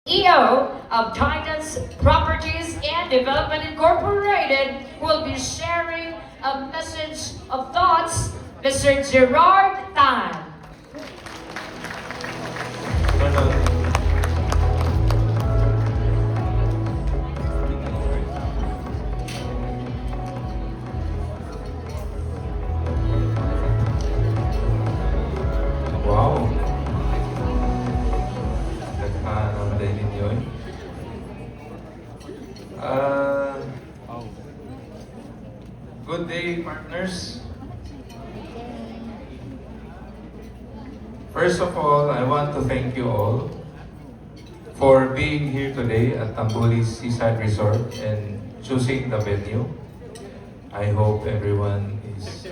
CEO of Titans Properties and Development Incorporated will be sharing a message of thoughts, Mr. Gerard Tan. Wow. Ganda naman din yun. Good day, partners. First of all, I want to thank you all for being here today at Tambuli Seaside Resort and choosing the venue. I hope everyone is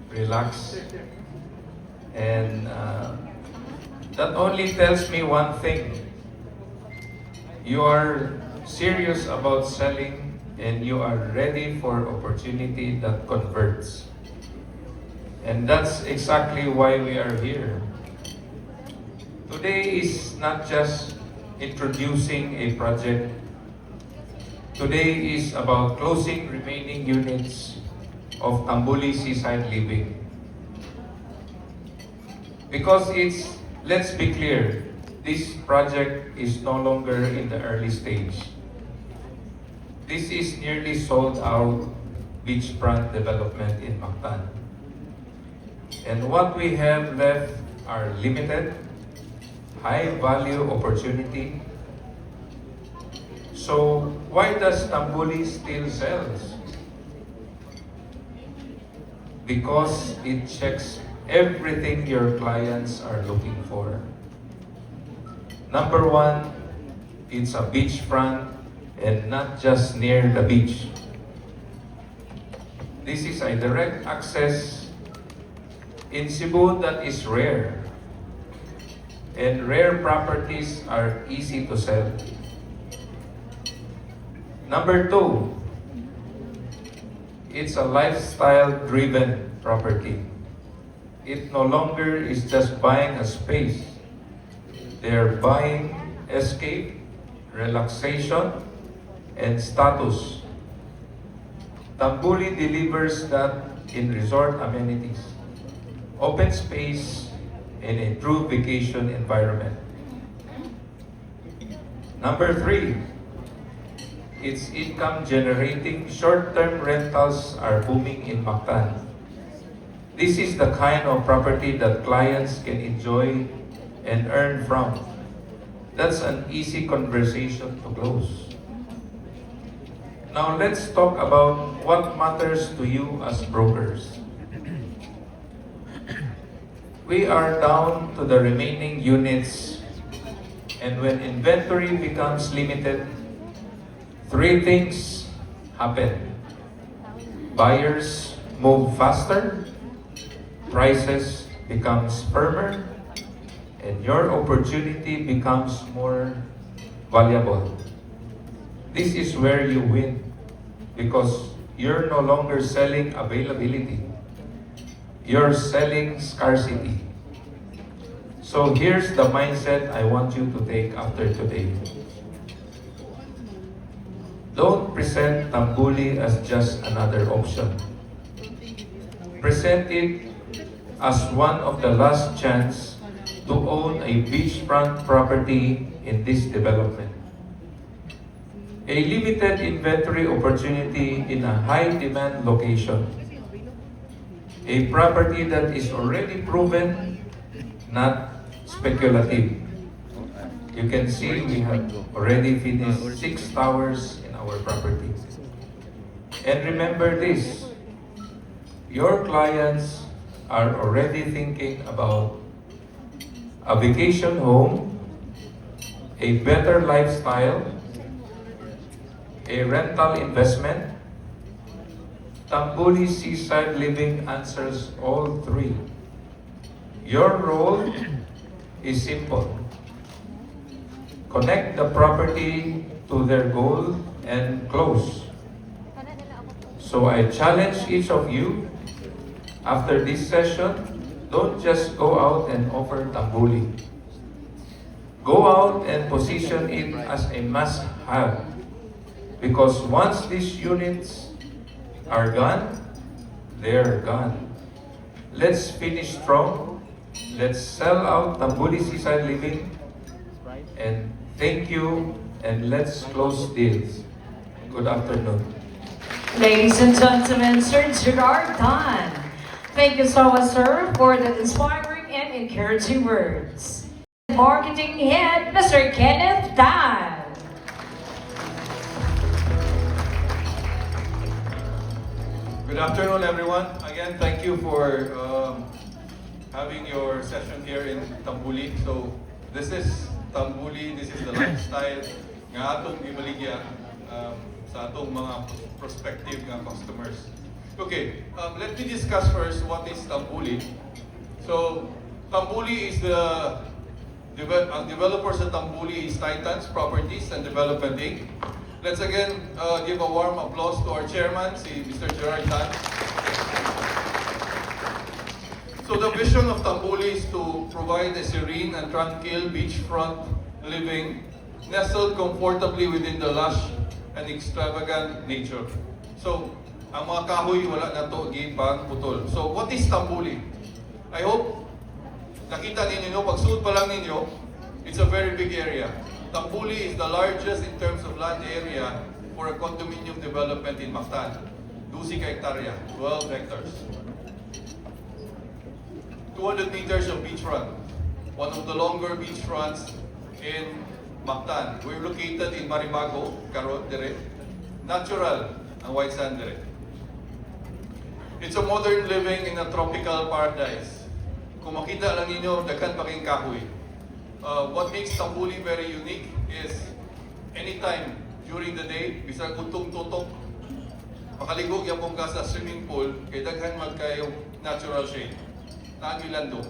relaxed. And that only tells me one thing. You are serious about selling and you are ready for opportunity that converts. And that's exactly why we are here. Today is not just introducing a project. Today is about closing remaining units of Tambuli Seaside Living. Because let's be clear, this project is no longer in the early stage. This is nearly sold out beachfront development in Mactan. And what we have left are limited, high value opportunity. So why does Tambuli still sells? Because it checks everything your clients are looking for. Number one, it's a beachfront and not just near the beach. This is a direct access in Cebu that is rare. And rare properties are easy to sell. Number two, it's a lifestyle-driven property. It no longer is just buying a space. They're buying escape, relaxation, and status. Tambuli delivers that in resort amenities, open space, and a true vacation environment. Number three, its income generating short-term rentals are booming in Mactan. This is the kind of property that clients can enjoy and earn from. That's an easy conversation to close. Now let's talk about what matters to you as brokers. We are down to the remaining units, and when inventory becomes limited, three things happen. Buyers move faster, prices becomes firmer, and your opportunity becomes more valuable. This is where you win because you're no longer selling availability. You're selling scarcity. So here's the mindset I want you to take after today. Don't present Tambuli as just another option. Present it as one of the last chance to own a beachfront property in this development. A limited inventory opportunity in a high-demand location. A property that is already proven, not speculative. You can see we have already finished 6 towers in our property. And remember this, your clients are already thinking about a vacation home, a better lifestyle, a rental investment. Tambuli Seaside Living answers all three. Your role is simple. Connect the property to their goal and close. So I challenge each of you, after this session, don't just go out and offer Tambuli. go out and position it as a must-have. Because once these units are gone, they're gone. Let's finish strong. Let's sell out Tambuli Seaside Living. And thank you, and let's close deals. Good afternoon. Ladies and gentlemen, Sir Gerard Tan. Thank you so much, sir, for the inspiring and encouraging words. Marketing Head, Mr. Kenneth Tan. Good afternoon, everyone. Again, thank you for having your session here in Tambuli. So, this is Tambuli, this is the lifestyle nga atong gibaligya sa atong mga prospective nga customers. Okay, let me discuss first what is Tambuli. So, Tambuli is ang developer sa Tambuli is Titans Properties and Development Inc. Let's again give a warm applause to our chairman, si Mr. Gerard Tan. So the vision of Tambuli is to provide a serene and tranquil beachfront living nestled comfortably within the lush and extravagant nature. So, ang mga kahoy wala na to gipang putol. So, what is Tambuli? I hope nakita ninyo, pagsuot pa lang ninyo, it's a very big area. Tambuli is the largest in terms of land area for a condominium development in Mactan. 12 hektarya, 12 hectares. 200 meters of beachfront. One of the longer beachfronts in Mactan. We're located in Maribago, Karon, dire. Natural ang white sand dire. It's a modern living in a tropical paradise. Kung makita lang ninyo, daghan pa kayong kahoy. What makes Tambuli very unique is anytime during the day, bisag utong tutok, makaligo yapon ka sa swimming pool, kay daghan magkayo natural shade. Naagi lando.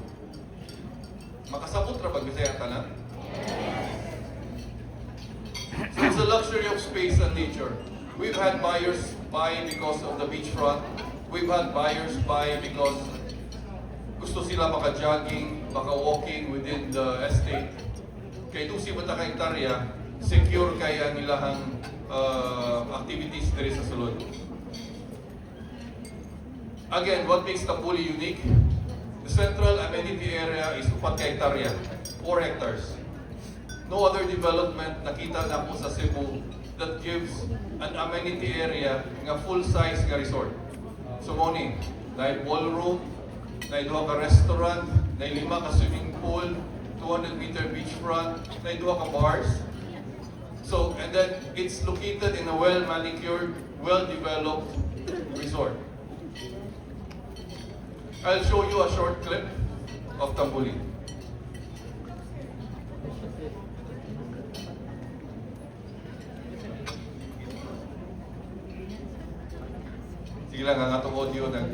Makasabot ra pag Bisaya ka na? So it's a luxury of space and nature. We've had buyers buy because of the beachfront. We've had buyers buy because gusto sila maka-jogging, maka-walking within the estate. Kay 12 ka hektarya, secure kay ang ilahang activities diri sa sulod. Again, what makes Tambuli unique? The central amenity area is 4 hektarya, 4 hectares. No other development nakita na po sa Cebu that gives an amenity area nga full-size nga resort. So morning, na ballroom, na duha ka restaurant, na 5 ka swimming pool, 200-meter beachfront, na 2 ka bars. So, and then it's located in a well-manicured, well-developed resort. I'll show you a short clip of Tambuli. Sige lang, ang atong audio na.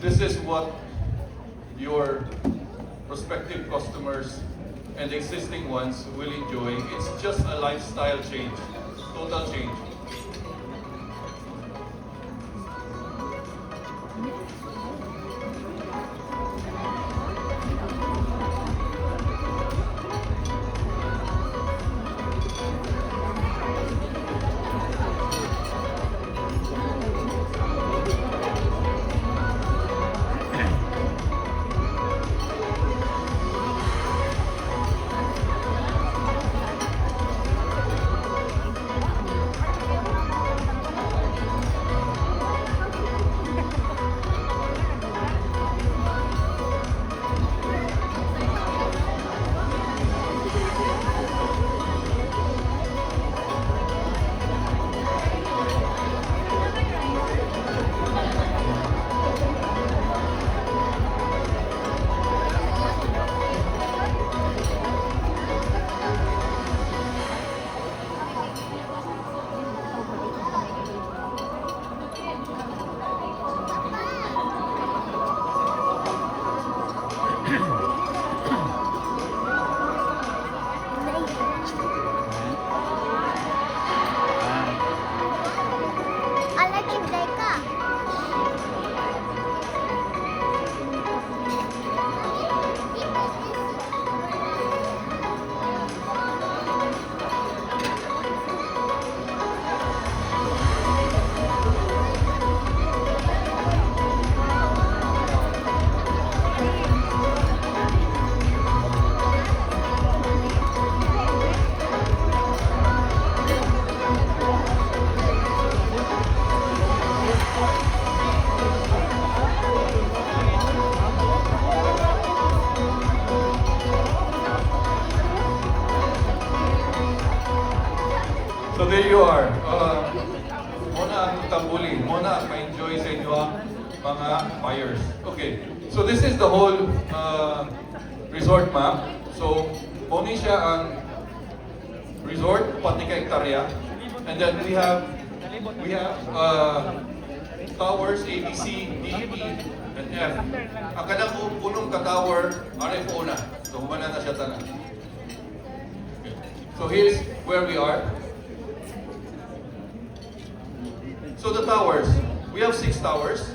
This is what your prospective customers and existing ones will enjoy. It's just a lifestyle change, total change. So there you are. Muna ang tambuli. Muna ang ma-enjoy sa inyo ang mga buyers. Okay. So this is the whole resort map. So, muna siya ang resort, pati ka hektarya. And then we have towers A, B, C, D, E, and F. Ang kanang punong ka-tower, RFO na. So, humana na siya tanan. Okay. So, here's where we are. So, the towers. We have 6 towers.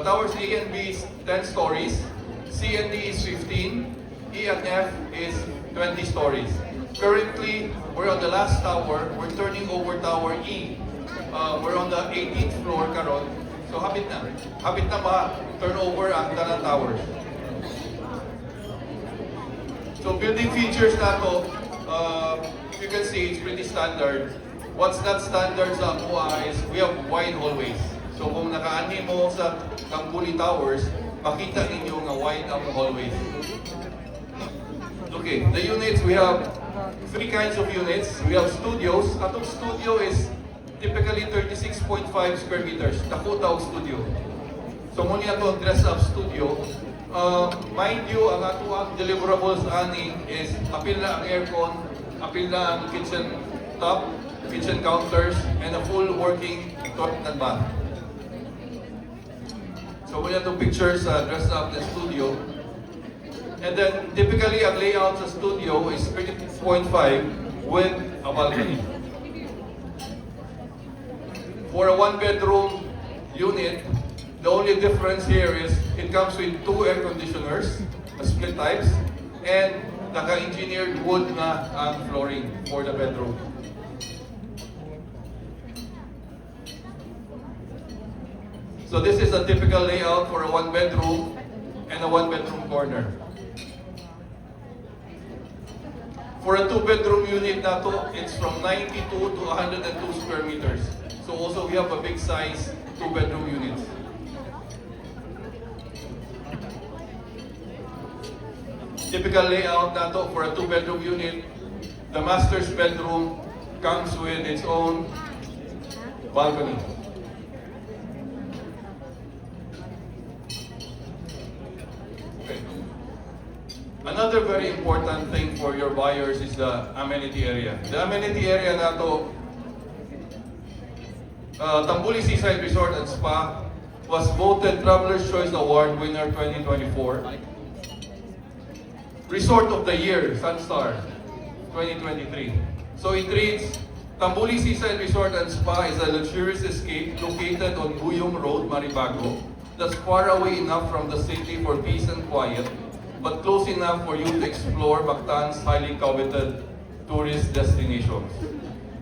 Towers A and B is 10 stories. C and D is 15. E and F is 20 stories. Currently, we're on the last tower. We're turning over tower E. We're on the 18th floor karon. So hapit na. Hapit na ma-turn over ang tanang towers. So building features na to, you can see it's pretty standard. What's not standard sa Amua is we have wide hallways. So kung nakaani mo sa Tambuli Towers, makita ninyo nga wide ang hallways. Okay, the units, we have 3 kinds of units. We have studios. Atong studio is typically 36.5 square meters. Dako daw studio. So muna ito dress-up studio. Mind you, ang ato ang deliverables ani is apil na ang aircon, apil na ang kitchen top, kitchen counters, and a full working toilet and bath. So muna itong pictures dress-up the studio. And then, typically, ang layout sa studio is 30.5 with a balcony. For a 1-bedroom unit, the only difference here is it comes with 2 air conditioners, split types, and naka-engineered wood na ang flooring for the bedroom. So this is a typical layout for a 1-bedroom and a 1-bedroom corner. For a 2-bedroom unit na to, it's from 92 to 102 square meters. So also we have a big size 2-bedroom units. Typical layout na to for a 2-bedroom unit. The master's bedroom comes with its own balcony. Another very important thing for your buyers is the amenity area. The amenity area na to, Tambuli Seaside Resort and Spa was voted Traveler's Choice Award winner 2024. Resort of the Year, Sunstar, 2023. So it reads, Tambuli Seaside Resort and Spa is a luxurious escape located on Buyong Road, Maribago, that's far away enough from the city for peace and quiet, but close enough for you to explore Mactan's highly coveted tourist destinations.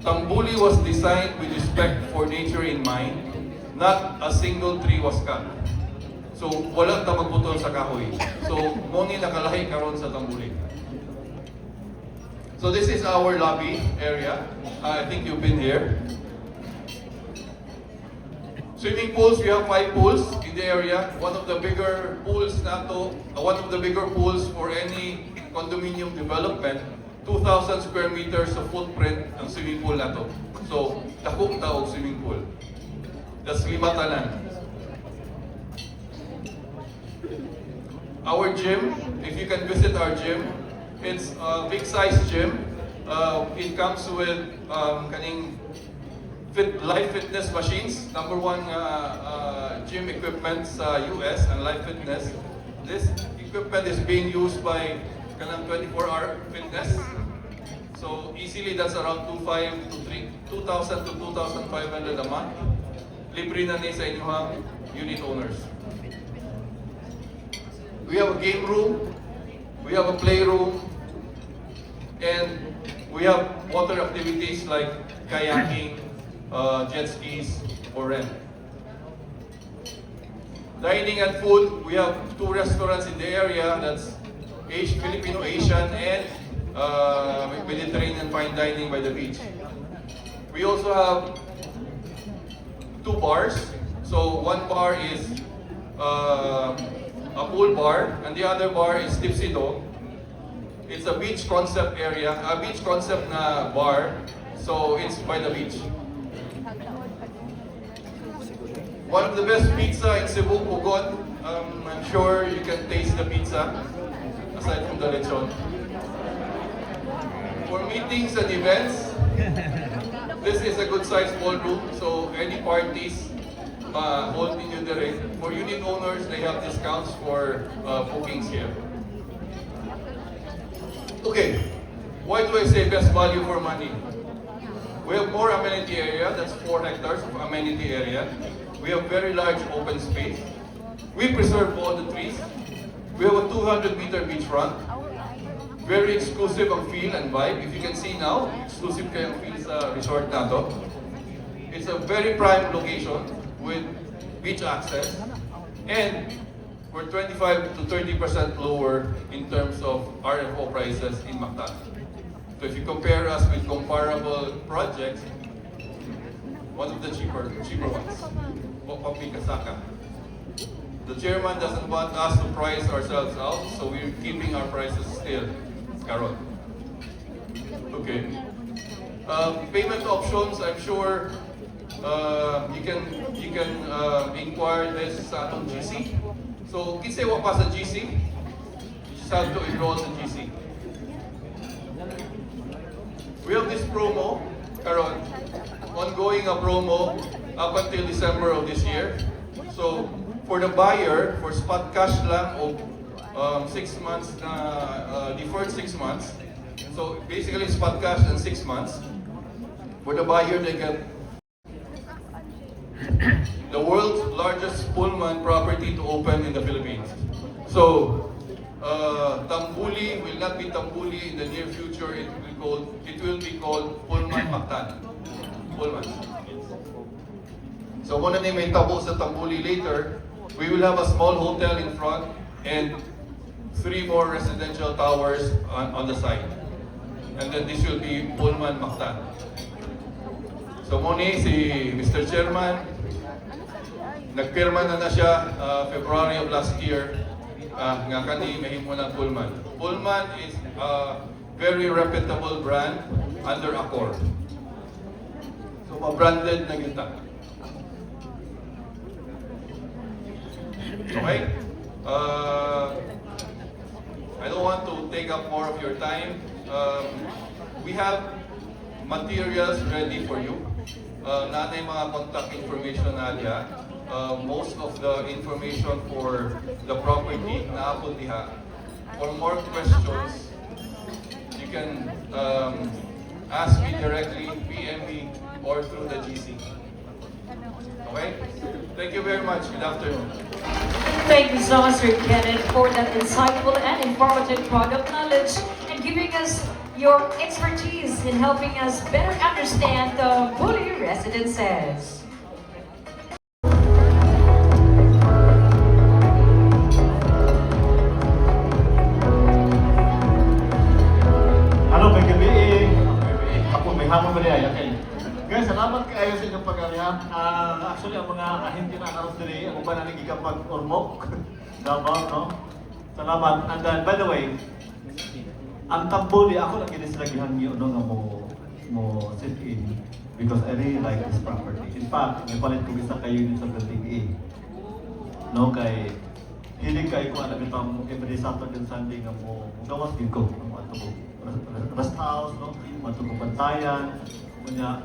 Tambuli was designed with respect for nature in mind. Not a single tree was cut. So, wala na magputol sa kahoy. So, moni nakalahi karon sa Tambuli. So, this is our lobby area. I think you've been here. Swimming pools, we have 5 pools in the area. One of the bigger pools for any condominium development. 2,000 square meters of footprint ang swimming pool na to. So, dakong taog swimming pool. That's 5 tanan. Our gym, if you can visit our gym, it's a big size gym. It comes with kaning live fitness machines, number 1 gym equipment sa US and Live Fitness. This equipment is being used by kanang 24-hour fitness. So easily that's around 2,000 to 2,500 a month. Libre na ni sa inyong unit owners. We have a game room, we have a playroom, and we have water activities like kayaking, jet skis, or rent. Dining and food, we have 2 restaurants in the area, that's Filipino Asian and Mediterranean fine dining by the beach. We also have 2 bars. So one bar is a pool bar and the other bar is Tipsy Dog. It's a beach concept area, a beach concept na bar. So it's by the beach. One of the best pizza in Cebu, Pugon. I'm sure you can taste the pizza, aside from the lechon. For meetings and events, this is a good sized ballroom, so any parties hold in Udere. For unit owners, they have discounts for bookings here. Okay, why do I say best value for money? We have more amenity area, that's 4 hectares of amenity area. We have very large open space. We preserve all the trees. We have a 200-meter beachfront. Very exclusive ang feel and vibe. If you can see now, exclusive kayo ang feel sa resort na to. It's a very prime location with beach access. And we're 25 to 30% lower in terms of RFO prices in Mactan. So if you compare us with comparable projects, one of the cheaper ones, Kasaka. The chairman doesn't want us to price ourselves out, so we're keeping our prices still. Karon. Okay. Payment options, I'm sure you can inquire this sa GC. So, kinsa wa pa sa GC, you just have to enroll sa GC. We have this promo, karon, ongoing a promo up until December of this year. So, for the buyer, for spot cash lang o 6 months na deferred 6 months. So, basically spot cash and 6 months. For the buyer, they get the world's largest Pullman property to open in the Philippines. So, Tambuli will not be Tambuli in the near future. It will be called Pullman Mactan. Pullman. So, kung na may tabo sa Tambuli later, we will have a small hotel in front and 3 more residential towers on the side. And then this will be Pullman Mactan. So, muna si Mr. Chairman, nagpirma na siya February of last year nga kani mahimo ng Pullman. Pullman is a very reputable brand under Accor. So, ma-branded na kita. Okay? I don't want to take up more of your time. We have materials ready for you. Nanay mga contact information nadia. Most of the information for the property na apod diha. For more questions, you can ask me directly, PM me, or through the GC. Okay? Thank you very much. Good afternoon. Thank you so much, Sir Kenneth, for that insightful and informative product knowledge and giving us your expertise in helping us better understand the Bully residences. Ano, may gabi eh. Ako, may hamon ba niya? Okay. Guys, salamat kayo sa inyong pag-arihan. Actually, ang mga ahente na karos diri, ako ba na nagigapag-ormok? Davao, no? Salamat. And then, by the way, ang Tambuli, ako lang ginislagihan niyo, no, nga mo sit in because I really like this property. In fact, may palit ko isa kayo din sa building A. No, kay hilig kayo kung alam itong every Saturday and Sunday nga mo gawas din ko. Rest house, no? Matulog bantayan. Kanya,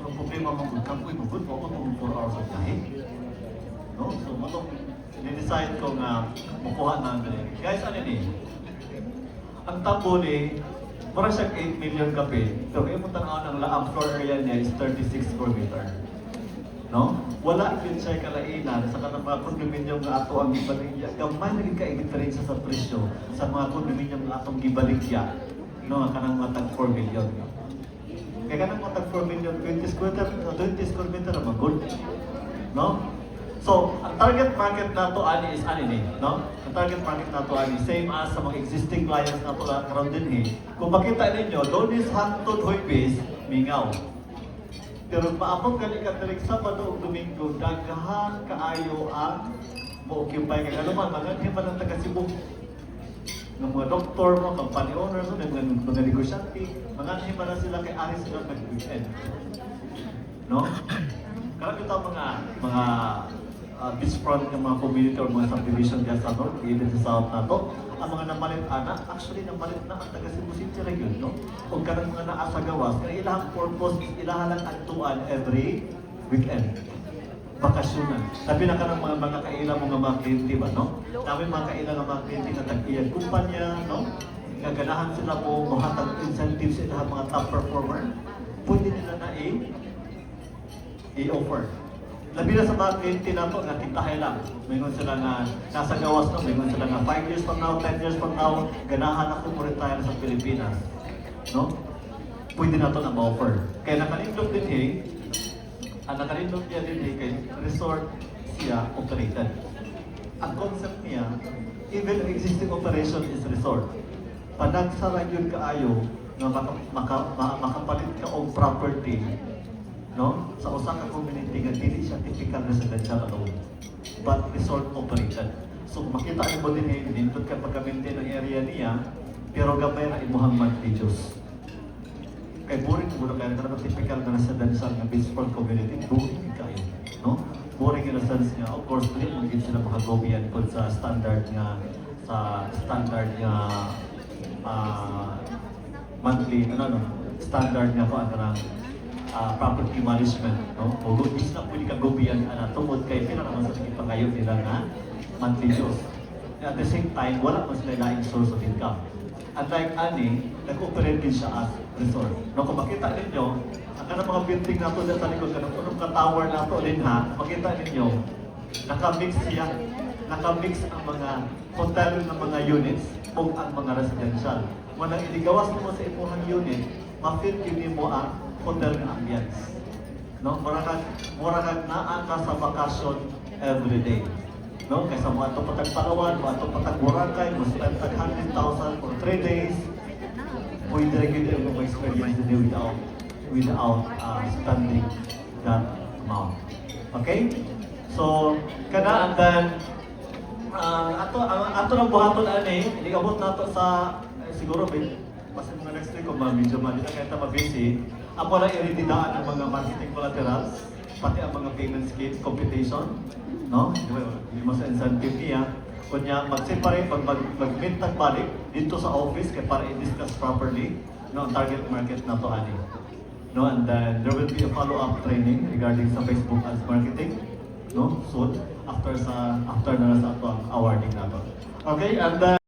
ang problema mo kung kapoy mo, good po ako 4 hours of biyahe. No? So, matong dinecide ko nga makuha na ganyan. Guys, ano ni? Ang Tambuli, mara siyang 8 million kape. Pero kayo mo tanaw ng laang floor area niya is 36 square meter. No? Wala din siya kalainan sa kanang mga kondominium nga ato ang gibaligya. Gamay na ka-difference sa presyo sa mga kondominium nga atong gibaligya. No, kanang mga tag 4 million. Kaya kanang mga tag 4 million, 20 square meter naman good. No? So, ang target market nato ani is ani ni, no? Ang target market nato ani same as sa mga existing clients nato around din eh. Kung makita ninyo, Donis hantod Huwebes, mingaw. Pero maabot kani ka direk Sabado ug Domingo, daghan kaayo ang mo-occupy kay kanuman magandi man ang taga Cebu. ng mga doktor mo, company owners, mga negosyante, mga nahiba na sila kay ari sila nag-weekend. No? Karang ito mga beachfront ng mga community or mga subdivision dyan sa North, even sa South na to, ang mga namalit ana, actually namalit na ang taga Cebu City region, no? Kung kanang mga naa sa gawas, kaya ilahang purpose is ilahan lang antuan every weekend. Bakasyonan. Sabi na ka ng mga kailang mga kliyente ba, no? Namin mga kailang mga kliyente na tag-iyan kumpanya, no? Gaganahan sila po mahatag incentives sa ilang mga top performer. Pwede nila na i-offer. Labi na sa mga kliyente na to, nakitahay lang. Mayroon sila nga nasa gawas, no? Mayroon sila nga 5 years from now, 10 years from now, ganahan ako mo retire sa Pilipinas. No? Pwede na to na ma-offer. Kaya nakalindot din ang nakalindot niya din kay resort siya operated. Ang concept niya, even existing operation is resort. Panagsara yun kaayo na makapalit ka og property, no? Sa usa ka community nga dili siya typical residential alone, but resort operated. So makita mo din nindot ka pagka-maintain ang area niya, pero gamay ra imuhang monthly dues. Kay boring mo na kaya talaga typical na residential nga beachfront community, boring kayo, no? Boring in a sense nga, of course, dili mo gid sila makagobian pod sa standard nga monthly standard nga ko anang property management, no? O gud na pwede ka gobian tungod kay pila naman sa sige pangayo nila nga monthly dues. At the same time, wala man sila laing source of income. Unlike ani, nag-operate din siya as resort. No, kung makita ninyo, ang kanang mga building na ito sa likod, kanang unong ka-tower na ito din ha, makita ninyo, nakamix siya. Nakamix ang mga hotel ng mga units o ang mga residential. Kung nang iligawas mo sa imuhang unit, ma-fit yun mo ang hotel ng ambience. No? Muragag naa ka sa vacation every day. No? Kaysa mo ato patag Palawan, mo ato patag Boracay, mo spend tag 100,000 for 3 days, pwede rin yun yung experience din without spending that amount. Okay? So, kada and then, ato ng buhaton ani, iligabot nato sa, siguro, kasi mga next week, kung medyo malita kaya ito mabisi, ako lang irididaan ang mga marketing collaterals, pati ang mga payment scheme, computation, no? Hindi mo sa incentive niya. Kunya, mag-separate, mag-meet balik dito sa office kaya para i-discuss properly no, ang target market na to ani. No, and then there will be a follow-up training regarding sa Facebook ads marketing, no? Soon after na sa ato ang awarding na to. Okay, and then